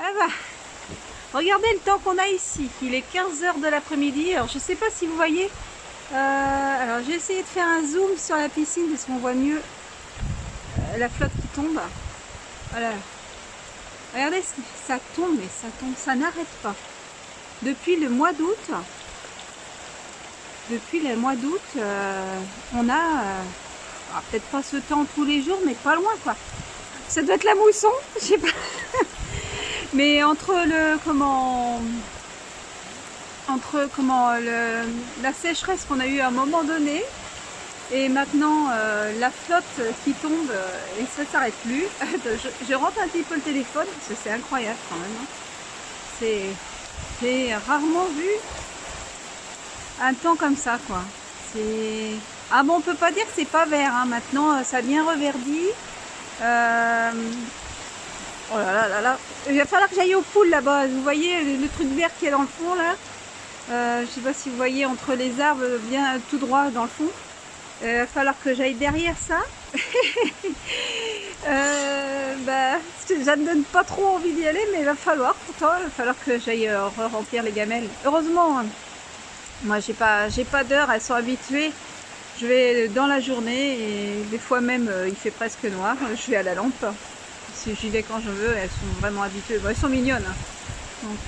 Ah bah, regardez le temps qu'on a ici. Il est 15 h de l'après-midi. Alors je sais pas si vous voyez. Alors j'ai essayé de faire un zoom sur la piscine parce qu'on voit mieux la flotte qui tombe. Voilà. Regardez, ça tombe, ça n'arrête pas. Depuis le mois d'août, on a peut-être pas ce temps tous les jours, mais pas loin quoi. Ça doit être la mousson, je sais pas. Mais la sécheresse qu'on a eue à un moment donné et maintenant la flotte qui tombe et ça s'arrête plus. Je rentre un petit peu le téléphone parce que c'est incroyable quand même. Hein. J'ai rarement vu un temps comme ça quoi. Ah bon, on peut pas dire que c'est pas vert. Hein. Maintenant ça a bien reverdi. Oh là là là là. Il va falloir que j'aille aux poules là-bas. Vous voyez le truc vert qui est dans le fond là. Je sais pas si vous voyez entre les arbres bien tout droit dans le fond. Il va falloir que j'aille derrière ça. Ça ne donne pas trop envie d'y aller, mais il va falloir que j'aille remplir les gamelles. Heureusement, hein, moi j'ai pas d'heure, elles sont habituées. Je vais dans la journée et des fois même il fait presque noir. Je vais à la lampe. Si j'y vais quand je veux, elles sont vraiment habituées. Bon, elles sont mignonnes. Hein. Donc,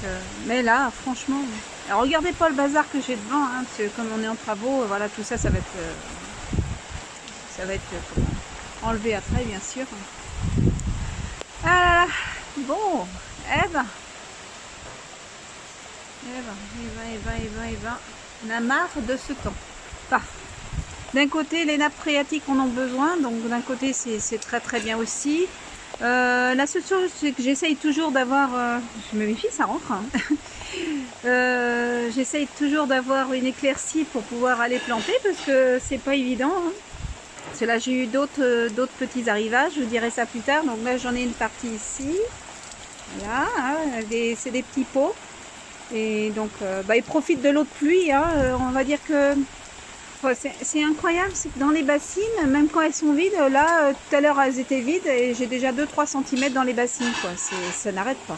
mais là, franchement, alors, regardez pas le bazar que j'ai devant, hein, parce que comme on est en travaux, voilà, tout ça, ça va être enlevé après, bien sûr. Ah, bon, Eve, on a marre de ce temps. Enfin, d'un côté, les nappes phréatiques en ont besoin, donc d'un côté, c'est très très bien aussi. La seule chose, c'est que j'essaye toujours d'avoir... je me méfie, ça rentre. Hein. J'essaye toujours d'avoir une éclaircie pour pouvoir aller planter parce que c'est pas évident. Hein. Parce que là, j'ai eu d'autres petits arrivages, je vous dirai ça plus tard. Donc là, j'en ai une partie ici. Voilà, hein, c'est des petits pots. Et donc, ils profitent de l'eau de pluie. Hein, on va dire que... C'est incroyable, c'est que dans les bassines, même quand elles sont vides, là, tout à l'heure, elles étaient vides et j'ai déjà 2-3 cm dans les bassines, quoi. Ça n'arrête pas.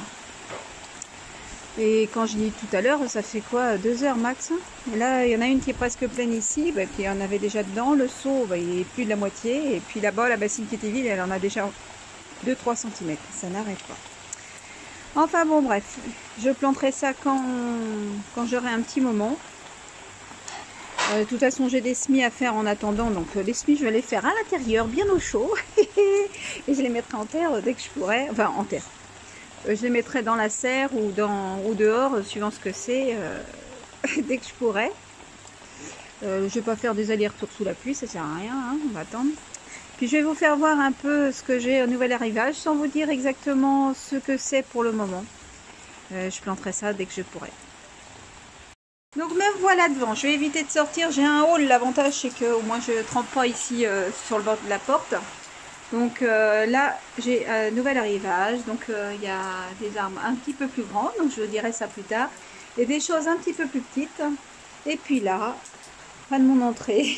Et quand je dis tout à l'heure, ça fait quoi, 2 heures max. Et là, il y en a une qui est presque pleine ici, puis il y en avait déjà dedans. Le seau, il est plus de la moitié. Et puis là-bas, la bassine qui était vide, elle en a déjà 2-3 cm. Ça n'arrête pas. Enfin bon, bref, je planterai ça quand j'aurai un petit moment. De toute façon, j'ai des semis à faire en attendant, donc les semis, je vais les faire à l'intérieur, bien au chaud, et je les mettrai en terre dès que je pourrai, enfin en terre. Je les mettrai dans la serre ou dehors, suivant ce que c'est, dès que je pourrai. Je vais pas faire des allers-retours sous la pluie, ça sert à rien, hein, on va attendre. Puis je vais vous faire voir un peu ce que j'ai au nouvel arrivage, sans vous dire exactement ce que c'est pour le moment. Je planterai ça dès que je pourrai. Donc me voilà devant, je vais éviter de sortir, j'ai un hall, l'avantage c'est que au moins je ne trempe pas ici sur le bord de la porte. Donc là j'ai un nouvel arrivage, donc il y a des arbres un petit peu plus grands, donc je vous dirai ça plus tard, et des choses un petit peu plus petites. Et puis là, fin de mon entrée,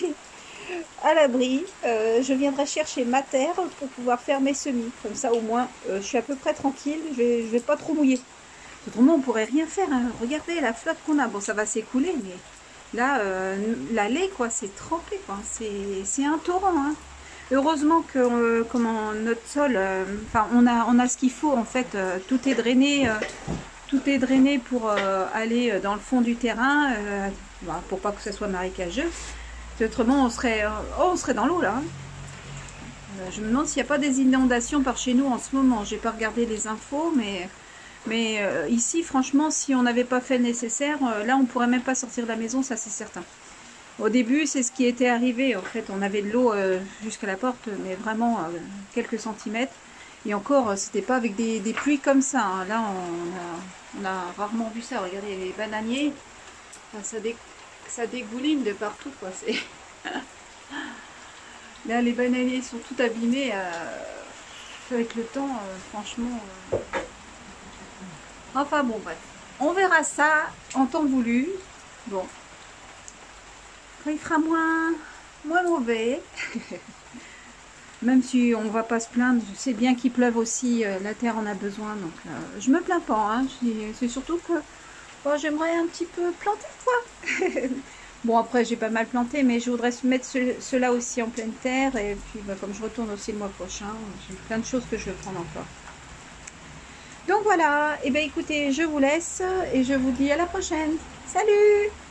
à l'abri, je viendrai chercher ma terre pour pouvoir faire mes semis, comme ça au moins je suis à peu près tranquille, je vais pas trop mouiller. Autrement, on pourrait rien faire. Hein. Regardez la flotte qu'on a. Bon, ça va s'écouler, mais là, l'allée, quoi, c'est trempé, quoi. C'est un torrent. Hein. Heureusement que notre sol, on a ce qu'il faut, en fait. Tout est drainé pour aller dans le fond du terrain, pour pas que ce soit marécageux. Autrement, on serait dans l'eau, là. Hein. Je me demande s'il n'y a pas des inondations par chez nous en ce moment. J'ai pas regardé les infos, mais ici, franchement, si on n'avait pas fait le nécessaire, là, on pourrait même pas sortir de la maison, ça c'est certain. Au début, c'est ce qui était arrivé. En fait, on avait de l'eau jusqu'à la porte, mais vraiment quelques centimètres. Et encore, c'était pas avec des pluies comme ça. Hein. Là, on a rarement vu ça. Regardez, les bananiers, enfin, ça dégouline de partout, quoi. Là, les bananiers sont tout abîmés avec le temps, franchement... Enfin bon, bref, on verra ça en temps voulu. Bon, quand il fera moins mauvais. Même si on va pas se plaindre, c'est bien qu'il pleuve aussi, la terre en a besoin, donc je me plains pas, hein. C'est surtout que bon, j'aimerais un petit peu planter, quoi. Bon, après, j'ai pas mal planté, mais je voudrais mettre cela aussi en pleine terre, et puis bah, comme je retourne aussi le mois prochain, j'ai plein de choses que je veux prendre encore. Donc voilà, et bien écoutez, je vous laisse, et je vous dis à la prochaine. Salut!